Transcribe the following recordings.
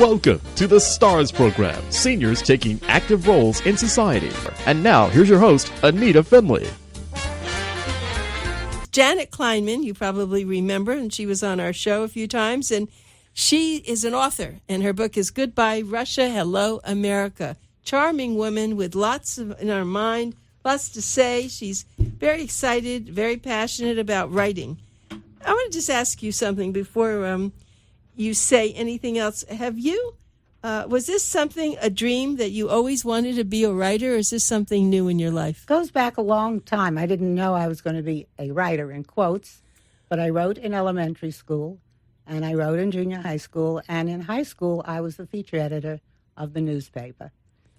Welcome to the STARS program, seniors taking active roles in society. And now, here's your host, Anita Finley. Janet Kleinman, you probably remember, and she was on our show a few times, and she is an author, and her book is Goodbye Russia, Hello America. Charming woman with lots in her mind, lots to say. She's very excited, very passionate about writing. I want to just ask you something before you say anything else. Have you, was this something, a dream that you always wanted to be a writer, or is this something new in your life? It goes back a long time. I didn't know I was going to be a writer, in quotes, but I wrote in elementary school, and I wrote in junior high school, and in high school, I was the feature editor of the newspaper.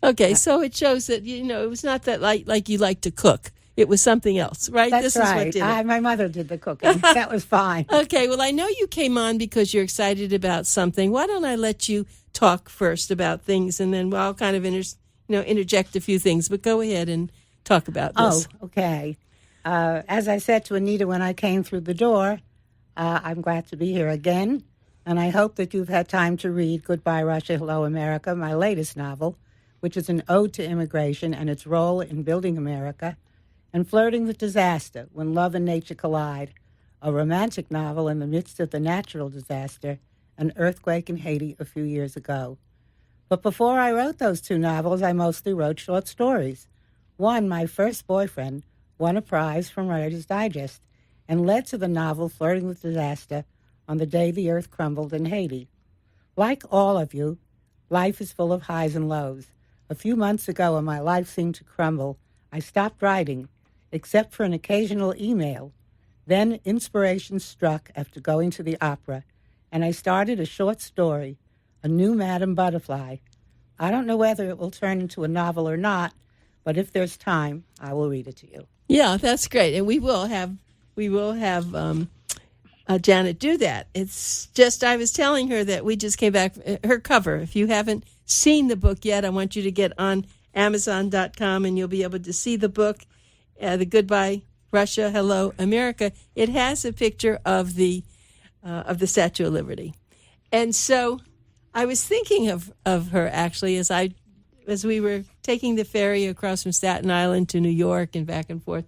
Okay, so it shows that, you know, it was not that like you like to cook. It was something else, right? That's this right. Is what did it. My mother did the cooking. That was fine. Okay, well, I know you came on because you're excited about something. Why don't I let you talk first about things, and then I'll kind of interject a few things, but go ahead and talk about this. Oh, okay. As I said to Anita when I came through the door, I'm glad to be here again, and I hope that you've had time to read Goodbye Russia, Hello America, my latest novel, which is an ode to immigration and its role in building America, and Flirting with Disaster, When Love and Nature Collide, a romantic novel in the midst of the natural disaster, an earthquake in Haiti a few years ago. But before I wrote those two novels, I mostly wrote short stories. One, My First Boyfriend, won a prize from Writer's Digest and led to the novel Flirting with Disaster on the day the earth crumbled in Haiti. Like all of you, life is full of highs and lows. A few months ago, when my life seemed to crumble, I stopped writing, except for an occasional email. Then inspiration struck after going to the opera, and I started a short story, A New Madam Butterfly. I don't know whether it will turn into a novel or not, but if there's time, I will read it to you. Yeah, that's great, and we will have Janet do that. It's just, I was telling her that we just came back, her cover. If you haven't seen the book yet, I want you to get on Amazon.com, and you'll be able to see the book, the Goodbye Russia, Hello America. It has a picture of the Statue of Liberty, and so I was thinking of her actually as we were taking the ferry across from Staten Island to New York and back and forth,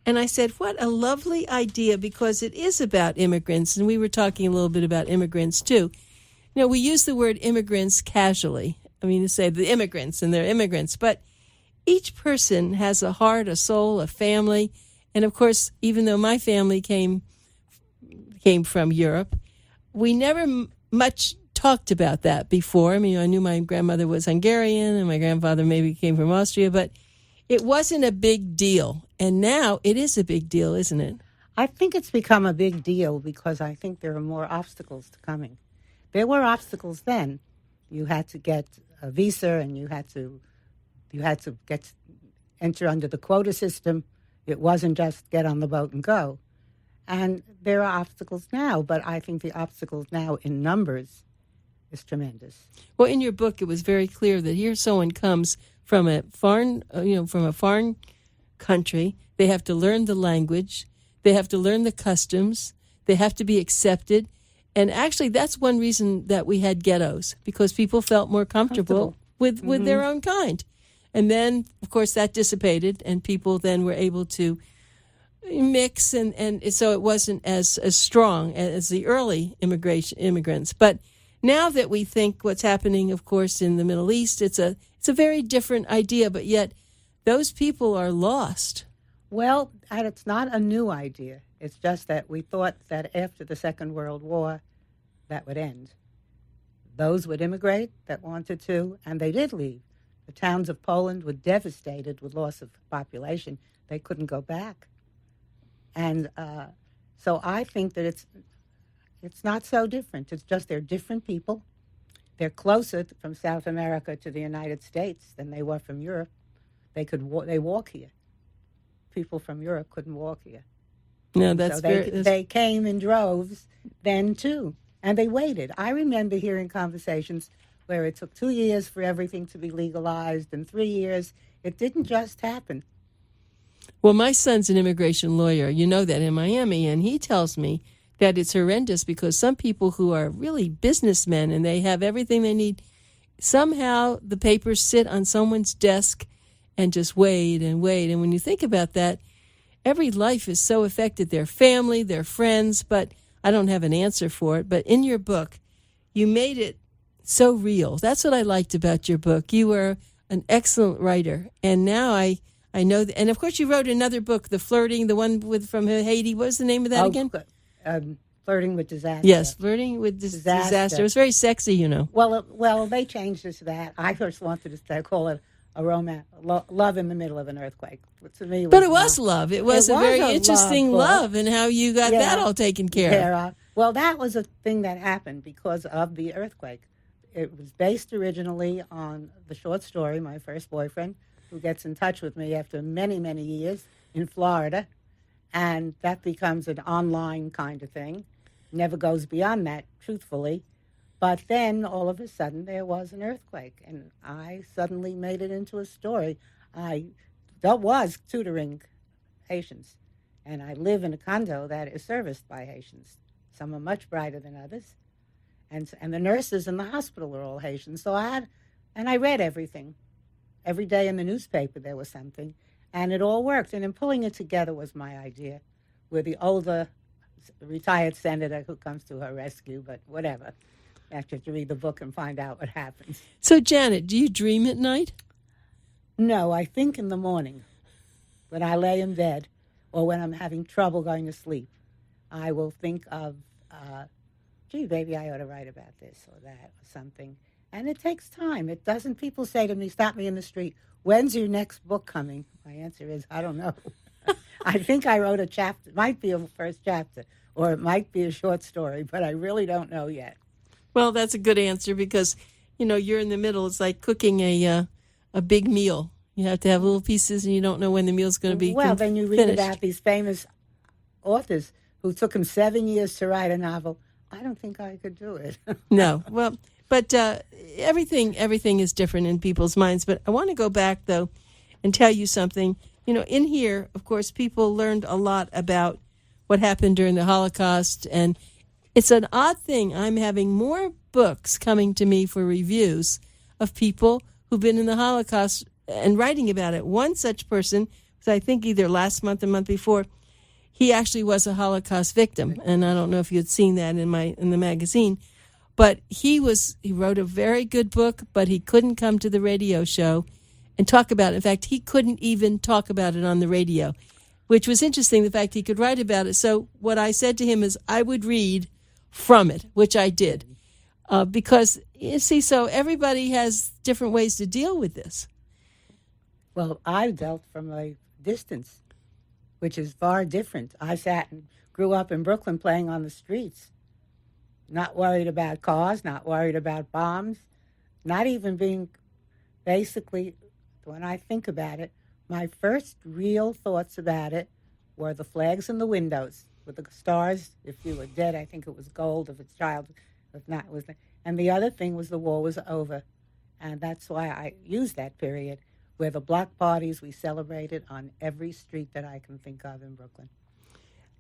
and I said, "What a lovely idea!" Because it is about immigrants, and we were talking a little bit about immigrants too. You know, we use the word immigrants casually. I mean, to say the immigrants, and they're immigrants, but each person has a heart, a soul, a family. And of course, even though my family came from Europe, we never much talked about that before. I mean, I knew my grandmother was Hungarian and my grandfather maybe came from Austria, but it wasn't a big deal. And now it is a big deal, isn't it? I think it's become a big deal because I think there are more obstacles to coming. There were obstacles then. You had to get a visa, and you had to enter under the quota system. It wasn't just get on the boat and go. And there are obstacles now, but I think the obstacles now in numbers is tremendous. Well, in your book, it was very clear that here someone comes from a foreign country. They have to learn the language. They have to learn the customs. They have to be accepted. And actually, that's one reason that we had ghettos, because people felt more comfortable. With their own kind. And then, of course, that dissipated, and people then were able to mix, and so it wasn't as strong as the early immigrants. But now that we think what's happening, of course, in the Middle East, it's a very different idea, but yet those people are lost. Well, and it's not a new idea. It's just that we thought that after the Second World War, that would end. Those would immigrate that wanted to, and they did leave. The towns of Poland were devastated with loss of population. They couldn't go back. And so I think that it's not so different. It's just they're different people. They're closer from South America to the United States than they were from Europe. They walk here. People from Europe couldn't walk here. No, that's so they came in droves then too. And they waited. I remember hearing conversations where it took 2 years for everything to be legalized, and 3 years. It didn't just happen. Well, my son's an immigration lawyer. You know that, in Miami, and he tells me that it's horrendous because some people who are really businessmen and they have everything they need, somehow the papers sit on someone's desk and just wait and wait. And when you think about that, every life is so affected, their family, their friends, but I don't have an answer for it. But in your book, you made it so real. That's what I liked about your book. You were an excellent writer. And now I know, and of course you wrote another book, The Flirting, the one from Haiti. What was the name of that again? Flirting with Disaster. Yes, Flirting with Disaster. It was very sexy, you know. Well, they changed it to that. I first wanted to call it a romance, love in the middle of an earthquake. To me, but it was love. It was a very interesting love, and how you got that all taken care of. Well, that was a thing that happened because of the earthquake. It was based originally on the short story, My First Boyfriend, who gets in touch with me after many, many years in Florida, and that becomes an online kind of thing. Never goes beyond that, truthfully. But then, all of a sudden, there was an earthquake, and I suddenly made it into a story. I was tutoring Haitians, and I live in a condo that is serviced by Haitians. Some are much brighter than others, and the nurses in the hospital are all Haitians. So I read everything. Every day in the newspaper there was something, and it all worked. And in pulling it together was my idea, with the older retired senator who comes to her rescue, but whatever. After you read the book and find out what happens. So, Janet, do you dream at night? No, I think in the morning. When I lay in bed or when I'm having trouble going to sleep, I will think of, gee, maybe I ought to write about this or that or something. And it takes time. It doesn't. People say to me, stop me in the street, when's your next book coming? My answer is, I don't know. I think I wrote a chapter. It might be a first chapter, or it might be a short story, but I really don't know yet. Well, that's a good answer because, you're in the middle. It's like cooking a big meal. You have to have little pieces, and you don't know when the meal's going to be Well, then you read finished. about these famous authors who took them 7 years to write a novel. I don't think I could do it. No. Well, but everything is different in people's minds. But I want to go back, though, and tell you something. In here, of course, people learned a lot about what happened during the Holocaust, and it's an odd thing. I'm having more books coming to me for reviews of people who've been in the Holocaust and writing about it. One such person was, I think, either last month or month before. He actually was a Holocaust victim, and I don't know if you had seen that in the magazine. But he wrote a very good book, but he couldn't come to the radio show and talk about it. In fact, he couldn't even talk about it on the radio, which was interesting, the fact he could write about it. So what I said to him is I would read from it, which I did, because, you see, so everybody has different ways to deal with this. Well, I dealt from a distance, which is far different. I sat and grew up in Brooklyn playing on the streets, not worried about cars, not worried about bombs, not even being, basically, when I think about it, my first real thoughts about it were the flags in the windows with the stars. If you were dead, I think it was gold. If it's child, if not, it was. And the other thing was the war was over. And that's why I used that period where the block parties we celebrated on every street that I can think of in Brooklyn.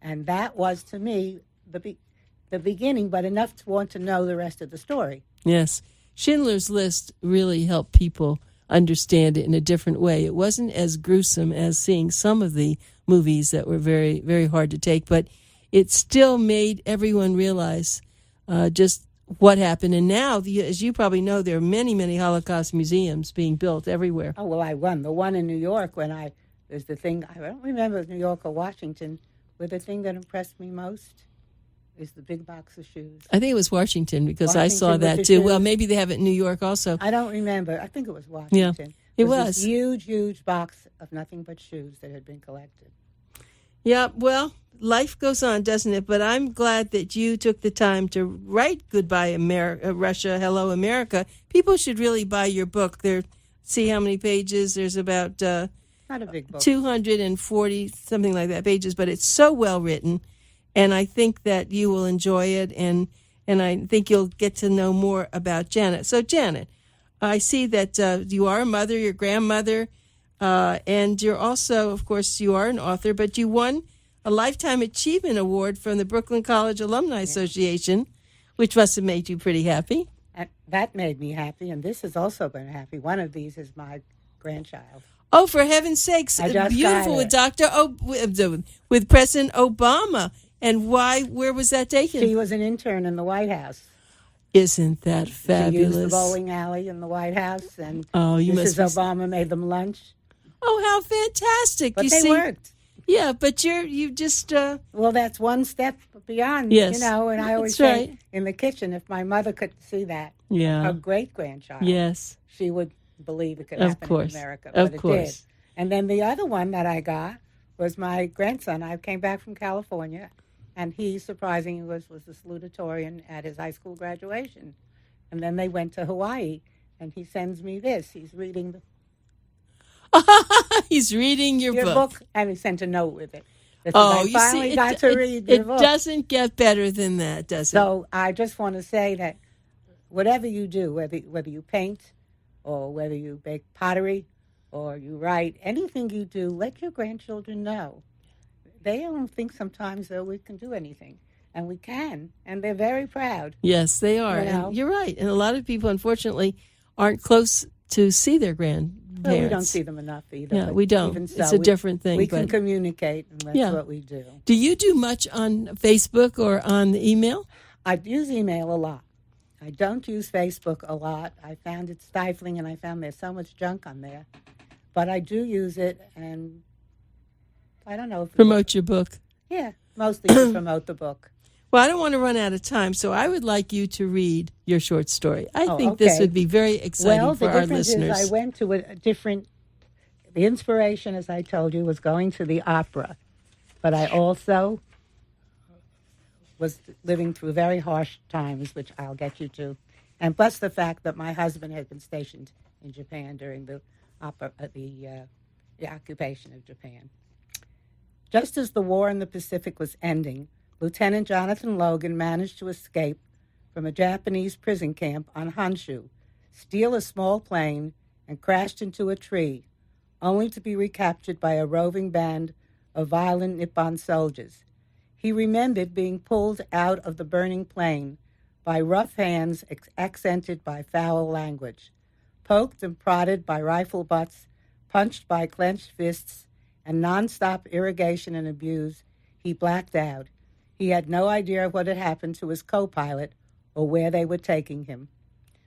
And that was, to me, the beginning, but enough to want to know the rest of the story. Yes. Schindler's List really helped people understand it in a different way. It wasn't as gruesome as seeing some of the movies that were very, very hard to take, but it still made everyone realize just what happened. And now, as you probably know, there are many, many Holocaust museums being built everywhere. Oh, well, I won. The one in New York there's the thing, I don't remember New York or Washington, but the thing that impressed me most is the big box of shoes. I think it was Washington because I saw that too. Shoes. Well, maybe they have it in New York also. I don't remember. I think it was Washington. Yeah, it was. This huge, huge box of nothing but shoes that had been collected. Yeah, well, life goes on, doesn't it? But I'm glad that you took the time to write Goodbye America, Russia, Hello America. People should really buy your book. See how many pages. There's about not a big book. 240, something like that, pages, but it's so well written. And I think that you will enjoy it, and I think you'll get to know more about Janet. So, Janet, I see that you are a mother, your grandmother, and you're also, of course, you are an author, but you won a Lifetime Achievement Award from the Brooklyn College Alumni Association, which must have made you pretty happy. And that made me happy, and this has also been happy. One of these is my grandchild. Oh, for heaven's sakes! I just Beautiful with President Obama. And why? Where was that taken? She was an intern in the White House. Isn't that fabulous? She used the bowling alley in the White House, and you Mrs. Obama made them lunch. Oh, how fantastic! But they worked. Yeah, but you just. Well, that's one step beyond. Yes, and I always say in the kitchen, if my mother could see that, her great grandchild, she would believe it could happen in America. But it did. And then the other one that I got was my grandson. I came back from California, and he surprisingly was the salutatorian at his high school graduation. And then they went to Hawaii, and he sends me this. He's reading He's reading your book, and he sent a note with it. You finally got to read your book. It doesn't get better than that, does it? So I just want to say that whatever you do, whether you paint or whether you bake pottery or you write, anything you do, let your grandchildren know. They don't think sometimes that we can do anything, and we can, and they're very proud. Yes, they are. And you're right. And a lot of people, unfortunately, aren't close to see their grandparents. Well, we don't see them enough either. Yeah, we don't. Even so, it's a different thing. We can communicate, and that's what we do. Do you do much on Facebook or on the email? I use email a lot. I don't use Facebook a lot. I found it stifling, and I found there's so much junk on there. But I do use it, and I don't know. Promote your book. Yeah, mostly to promote the book. Well, I don't want to run out of time, so I would like you to read your short story. I think this would be very exciting for our listeners. Well, the difference is I went to a different... The inspiration, as I told you, was going to the opera. But I also was living through very harsh times, which I'll get you to. And plus the fact that my husband had been stationed in Japan during the occupation of Japan. Just as the war in the Pacific was ending, Lieutenant Jonathan Logan managed to escape from a Japanese prison camp on Honshu, steal a small plane, and crashed into a tree, only to be recaptured by a roving band of violent Nippon soldiers. He remembered being pulled out of the burning plane by rough hands accented by foul language, poked and prodded by rifle butts, punched by clenched fists, and nonstop irrigation and abuse. He blacked out. He had no idea what had happened to his co-pilot or where they were taking him.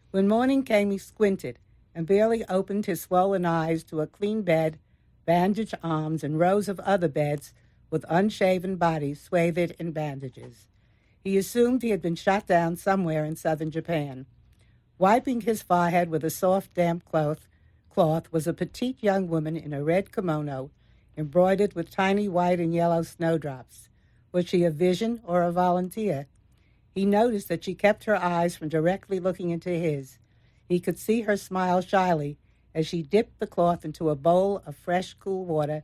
When morning came, he squinted and barely opened his swollen eyes to a clean bed, bandaged arms, and rows of other beds with unshaven bodies swathed in bandages. He assumed he had been shot down somewhere in southern Japan. Wiping his forehead with a soft, damp cloth was a petite young woman in a red kimono embroidered with tiny white and yellow snowdrops. Was she a vision or a volunteer? He noticed that she kept her eyes from directly looking into his. He could see her smile shyly as she dipped the cloth into a bowl of fresh, cool water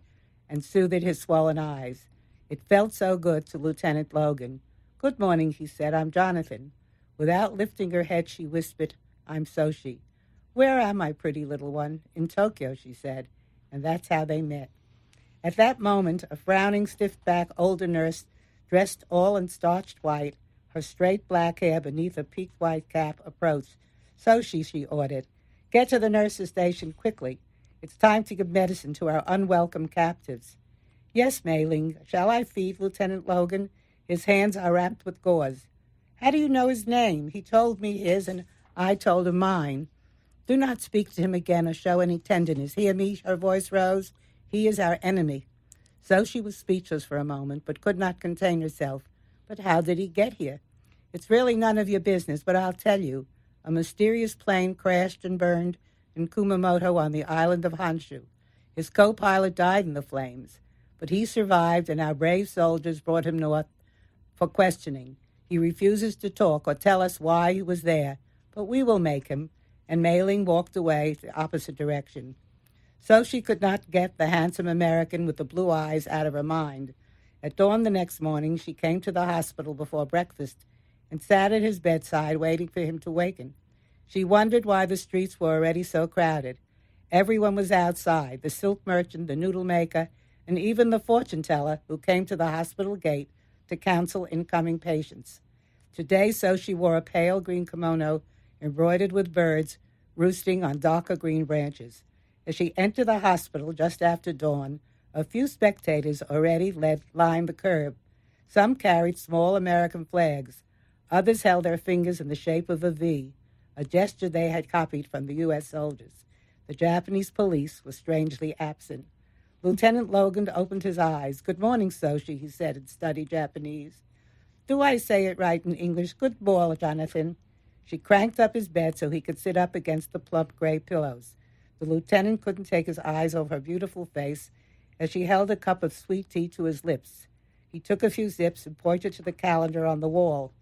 and soothed his swollen eyes. It felt so good to Lieutenant Logan. "Good morning," he said. "I'm Jonathan." Without lifting her head, she whispered, "I'm Soshi." "Where am I, pretty little one?" "In Tokyo," she said. And that's how they met. At that moment, a frowning, stiff-backed older nurse, dressed all in starched white, her straight black hair beneath a peaked white cap, approached. "Soshi," she ordered, "get to the nurse's station quickly. It's time to give medicine to our unwelcome captives." "Yes, Mei-ling. Shall I feed Lieutenant Logan? His hands are wrapped with gauze." "How do you know his name? He told me his, and I told him mine." "Do not speak to him again or show any tenderness. Hear me?" Her voice rose. "He is our enemy." So she was speechless for a moment, but could not contain herself. "But how did he get here?" "It's really none of your business, but I'll tell you. A mysterious plane crashed and burned in Kumamoto on the island of Honshu. His co-pilot died in the flames, but he survived, and our brave soldiers brought him north for questioning. He refuses to talk or tell us why he was there, but we will make him." And Mei-ling walked away the opposite direction. So she could not get the handsome American with the blue eyes out of her mind. At dawn the next morning, she came to the hospital before breakfast and sat at his bedside waiting for him to waken. She wondered why the streets were already so crowded. Everyone was outside, the silk merchant, the noodle maker, and even the fortune teller who came to the hospital gate to counsel incoming patients. Today, Soshi wore a pale green kimono embroidered with birds roosting on darker green branches. As she entered the hospital just after dawn, a few spectators already lined the curb. Some carried small American flags. Others held their fingers in the shape of a V, a gesture they had copied from the U.S. soldiers. The Japanese police was strangely absent. Lieutenant Logan opened his eyes. "Good morning, Soshi," he said in studied Japanese. "Do I say it right in English? Good boy, Jonathan." She cranked up his bed so he could sit up against the plump gray pillows. The lieutenant couldn't take his eyes off her beautiful face as she held a cup of sweet tea to his lips. He took a few sips and pointed to the calendar on the wall.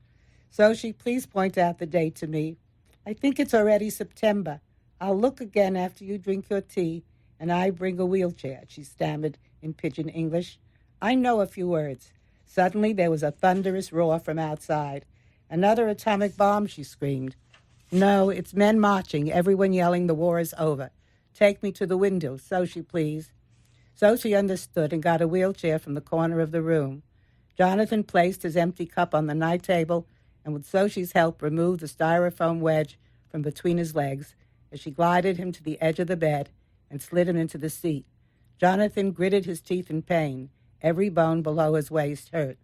"Soshi, please point out the date to me. I think it's already September. I'll look again after you drink your tea, and I bring a wheelchair," she stammered in pidgin English. "I know a few words." Suddenly there was a thunderous roar from outside. "Another atomic bomb," she screamed. "No, it's men marching, everyone yelling the war is over. Take me to the window, Soshi, please." Soshi understood and got a wheelchair from the corner of the room. Jonathan placed his empty cup on the night table and with Soshi's help removed the styrofoam wedge from between his legs as she glided him to the edge of the bed and slid him into the seat. Jonathan gritted his teeth in pain. Every bone below his waist hurt.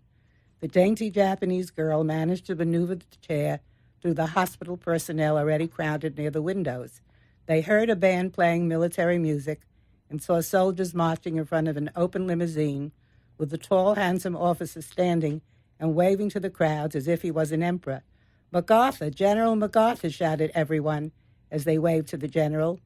The dainty Japanese girl managed to maneuver the chair through the hospital personnel already crowded near the windows. They heard a band playing military music and saw soldiers marching in front of an open limousine with the tall, handsome officer standing and waving to the crowds as if he was an emperor. "MacArthur, General MacArthur," shouted everyone as they waved to the general.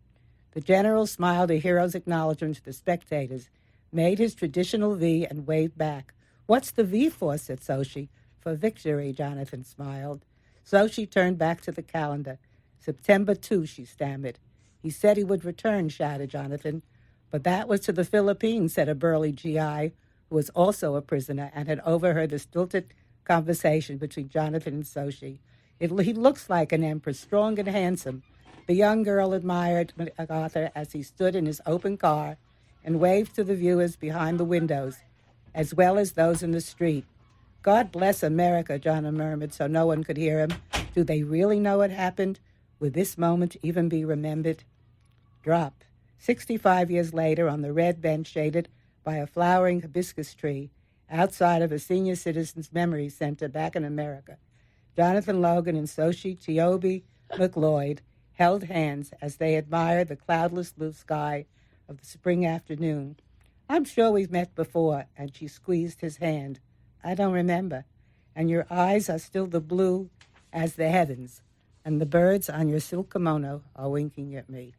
The general smiled a hero's acknowledgement to the spectators, made his traditional V, and waved back. "What's the V for?" said Soshi. "For victory," Jonathan smiled. Soshi turned back to the calendar. "September 2, she stammered. "He said he would return," shouted Jonathan. "But that was to the Philippines," said a burly GI, who was also a prisoner and had overheard the stilted conversation between Jonathan and Soshi. He looks like an emperor, strong and handsome." The young girl admired MacArthur as he stood in his open car and waved to the viewers behind the windows, as well as those in the street. "God bless America," Jonna murmured so no one could hear him. Do they really know what happened? Would this moment even be remembered? Drop. 65 years later, on the red bench shaded by a flowering hibiscus tree outside of a senior citizens memory center back in America, Jonathan Logan and Soshi Tiobi McLeod held hands as they admired the cloudless blue sky of the spring afternoon. "I'm sure we've met before," and she squeezed his hand. "I don't remember. And your eyes are still the blue as the heavens, and the birds on your silk kimono are winking at me."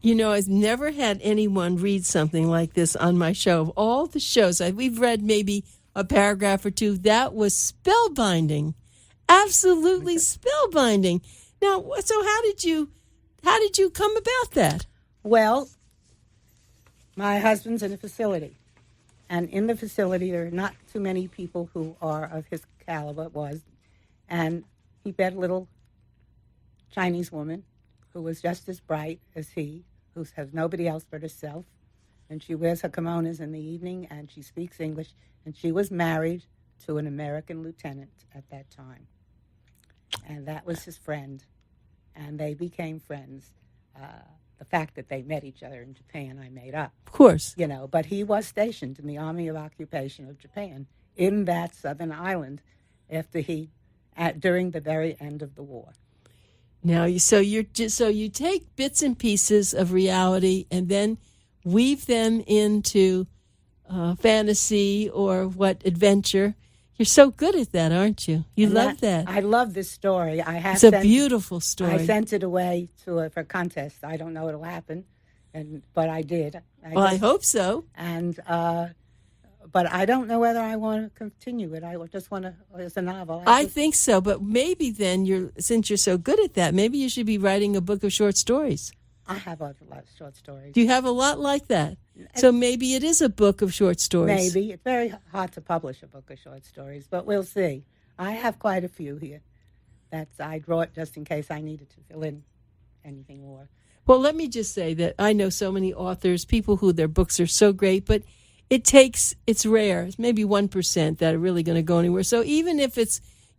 You know, I've never had anyone read something like this on my show. Of all the shows, we've read maybe a paragraph or two. That was spellbinding, absolutely spellbinding. Now, so how did you come about that? Well, my husband's in a facility, and in the facility there are not too many people who are of his caliber, and he met a little Chinese woman who was just as bright as he, who has nobody else but herself, and she wears her kimonos in the evening, and she speaks English, and she was married to an American lieutenant at that time, and that was his friend, and they became friends. The fact that they met each other in Japan, I made up. Of course. But he was stationed in the Army of Occupation of Japan in that southern island during the very end of the war. Now, so you take bits and pieces of reality and then weave them into fantasy or adventure. You're so good at that, aren't you? You love that. I love this story. It's a beautiful story. I sent it away for a contest. I don't know it'll happen, but I did. I hope so. But I don't know whether I want to continue it. I just want to, as a novel. I think so, but maybe then, since you're so good at that, maybe you should be writing a book of short stories. I have a lot of short stories. Do you have a lot like that? So maybe it is a book of short stories. Maybe. It's very hard to publish a book of short stories, but we'll see. I have quite a few here. I draw it just in case I needed to fill in anything more. Well, let me just say that I know so many authors, people who their books are so great, but it's rare. It's maybe 1% that are really going to go anywhere. So even if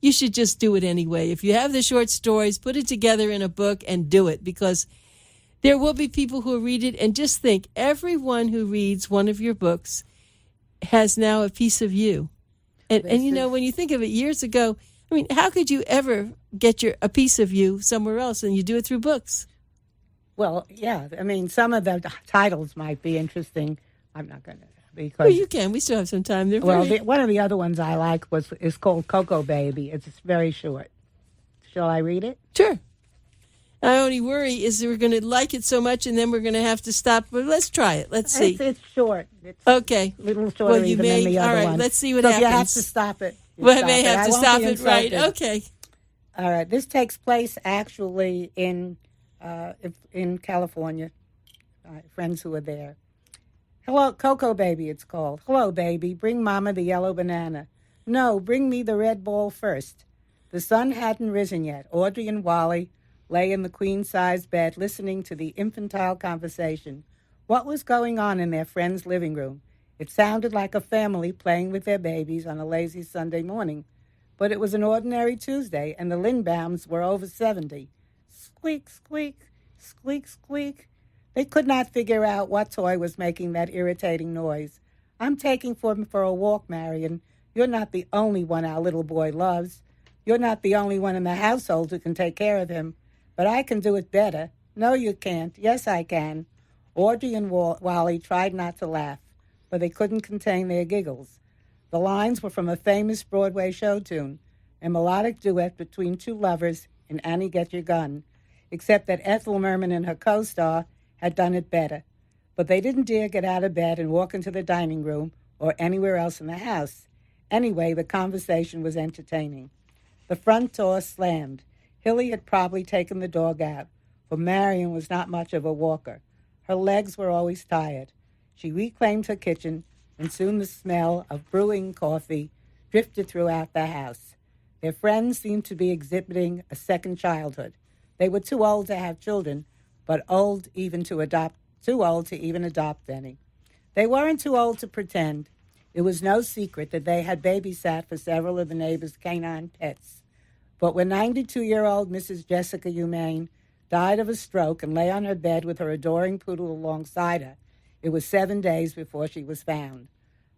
you should just do it anyway. If you have the short stories, put it together in a book and do it, because there will be people who read it. And just think, everyone who reads one of your books has now a piece of you. And when you think of it, years ago, I mean, how could you ever get a piece of you somewhere else? And you do it through books. Well, yeah. I mean, some of the titles might be interesting. I'm not going to. Because, well, you can. We still have some time. One of the other ones I like is called Cocoa Baby. It's very short. Shall I read it? Sure. My only worry is that we're going to like it so much, and then we're going to have to stop. But let's try it. Let's see. It's short. It's okay. A little shorter than the other one. All right, let's see what happens. You have to stop it. I may have to stop it, right. Okay. All right. This takes place actually in California. Friends who are there. Hello, Cocoa Baby, it's called. Hello, baby. Bring Mama the yellow banana. No, bring me the red ball first. The sun hadn't risen yet. Audrey and Wally lay in the queen-size bed listening to the infantile conversation. What was going on in their friend's living room? It sounded like a family playing with their babies on a lazy Sunday morning. But it was an ordinary Tuesday, and the Lindbaums were over 70. Squeak, squeak, squeak, squeak. They could not figure out what toy was making that irritating noise. I'm taking him for a walk, Marion. You're not the only one our little boy loves. You're not the only one in the household who can take care of him. But I can do it better. No, you can't. Yes, I can. Audrey and Wally tried not to laugh, but they couldn't contain their giggles. The lines were from a famous Broadway show tune, a melodic duet between two lovers in Annie Get Your Gun, except that Ethel Merman and her co-star had done it better. But they didn't dare get out of bed and walk into the dining room or anywhere else in the house. Anyway, the conversation was entertaining. The front door slammed. Hilly had probably taken the dog out, for Marion was not much of a walker. Her legs were always tired. She reclaimed her kitchen, and soon the smell of brewing coffee drifted throughout the house. Their friends seemed to be exhibiting a second childhood. They were too old to have children, but too old to even adopt any. They weren't too old to pretend. It was no secret that they had babysat for several of the neighbors' canine pets. But when 92-year-old Mrs. Jessica Humane died of a stroke and lay on her bed with her adoring poodle alongside her, it was 7 days before she was found.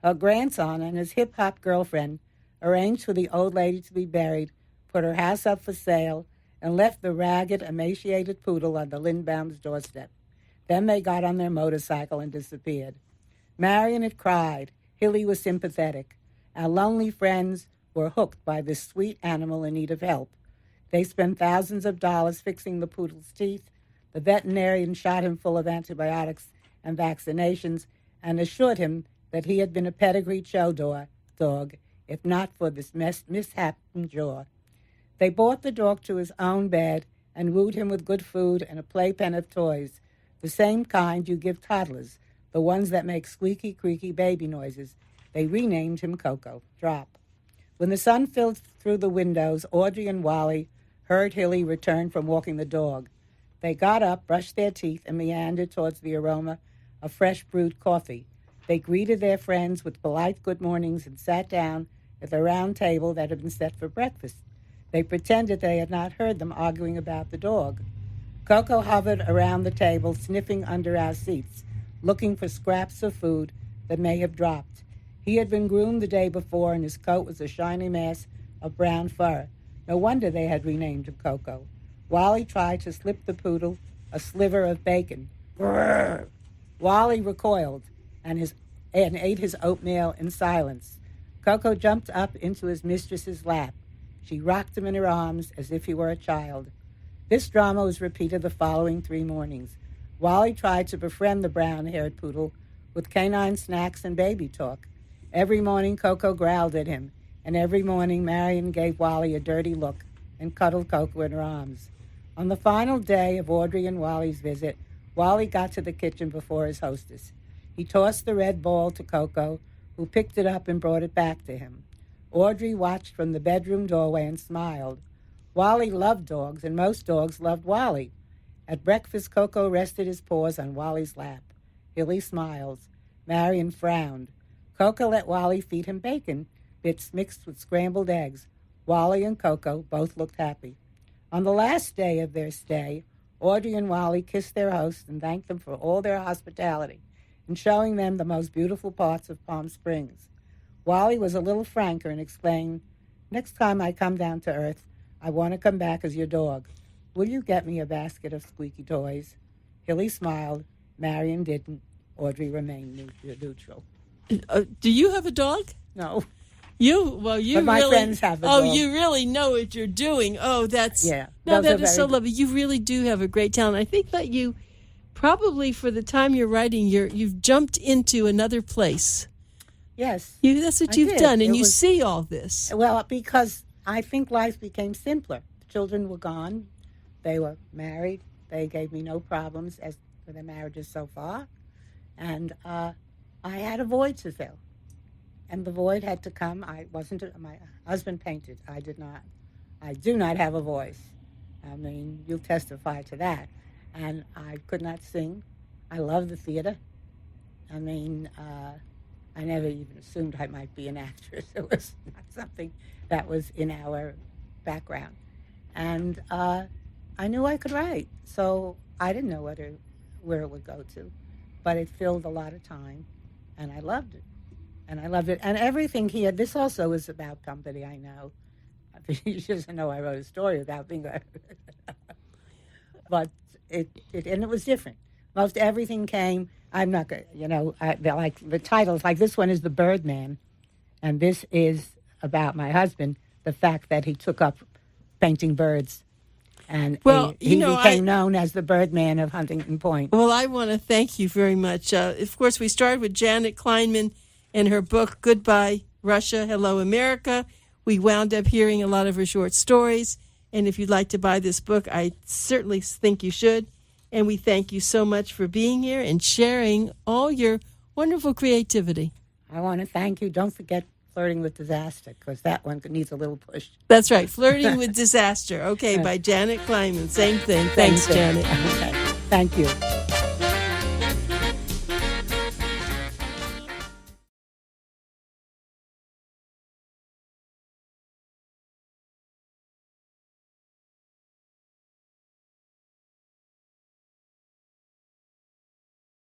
Her grandson and his hip-hop girlfriend arranged for the old lady to be buried, put her house up for sale, and left the ragged, emaciated poodle on the Lindbaum's doorstep. Then they got on their motorcycle and disappeared. Marion had cried. Hilly was sympathetic. Our lonely friends were hooked by this sweet animal in need of help. They spent thousands of dollars fixing the poodle's teeth. The veterinarian shot him full of antibiotics and vaccinations and assured him that he had been a pedigreed show dog, if not for this mishapen jaw. They brought the dog to his own bed and wooed him with good food and a playpen of toys, the same kind you give toddlers, the ones that make squeaky, creaky baby noises. They renamed him Coco, Drop. When the sun filled through the windows, Audrey and Wally heard Hilly return from walking the dog. They got up, brushed their teeth, and meandered towards the aroma of fresh brewed coffee. They greeted their friends with polite good mornings and sat down at the round table that had been set for breakfast. They pretended they had not heard them arguing about the dog. Coco hovered around the table, sniffing under our seats, looking for scraps of food that may have dropped. He had been groomed the day before, and his coat was a shiny mass of brown fur. No wonder they had renamed him Coco. Wally tried to slip the poodle a sliver of bacon. Grrr! Wally recoiled and ate his oatmeal in silence. Coco jumped up into his mistress's lap. She rocked him in her arms as if he were a child. This drama was repeated the following 3 mornings. Wally tried to befriend the brown-haired poodle with canine snacks and baby talk. Every morning, Coco growled at him, and every morning Marion gave Wally a dirty look and cuddled Coco in her arms. On the final day of Audrey and Wally's visit, Wally got to the kitchen before his hostess. He tossed the red ball to Coco, who picked it up and brought it back to him. Audrey watched from the bedroom doorway and smiled. Wally loved dogs, and most dogs loved Wally. At breakfast, Coco rested his paws on Wally's lap. Hilly smiled. Marion frowned. Coco let Wally feed him bacon, bits mixed with scrambled eggs. Wally and Coco both looked happy. On the last day of their stay, Audrey and Wally kissed their hosts and thanked them for all their hospitality and showing them the most beautiful parts of Palm Springs. Wally was a little franker and explained, "Next time I come down to Earth, I want to come back as your dog. Will you get me a basket of squeaky toys?" Hilly smiled. Marion didn't. Audrey remained neutral. Do you have a dog? No. But my really, friends have a dog. you really know what you're doing. Oh, that is so good. lovely. You really do have a great talent. I think that you probably, for the time you're writing, you've jumped into another place. Yes. That's what you've done, and you see all this. Well, because I think life became simpler. The children were gone. They were married. They gave me no problems as for their marriages so far. And I had a void to fill. And the void had to come. My husband painted. I did not. I do not have a voice. I mean, you'll testify to that. And I could not sing. I love the theater. I mean, I never even assumed I might be an actress. It was not something that was in our background. And I knew I could write. So I didn't know where it would go to. But it filled a lot of time. And I loved it. And everything here, this also is about company, I know. She doesn't know I wrote a story about being a... But it was different. Most everything came, I'm not going to, like the titles, like this one is The Birdman. And this is about my husband, the fact that he took up painting birds. And he became known as the Birdman of Huntington Point. Well, I want to thank you very much. Of course, we started with Janet Kleinman and her book, Goodbye, Russia, Hello, America. We wound up hearing a lot of her short stories. And if you'd like to buy this book, I certainly think you should. And we thank you so much for being here and sharing all your wonderful creativity. I want to thank you. Don't forget Flirting with Disaster, because that one needs a little push. That's right. Flirting with Disaster. Okay, by Janet Kleinman. Same thing. Thanks, Janet. Okay. Thank you.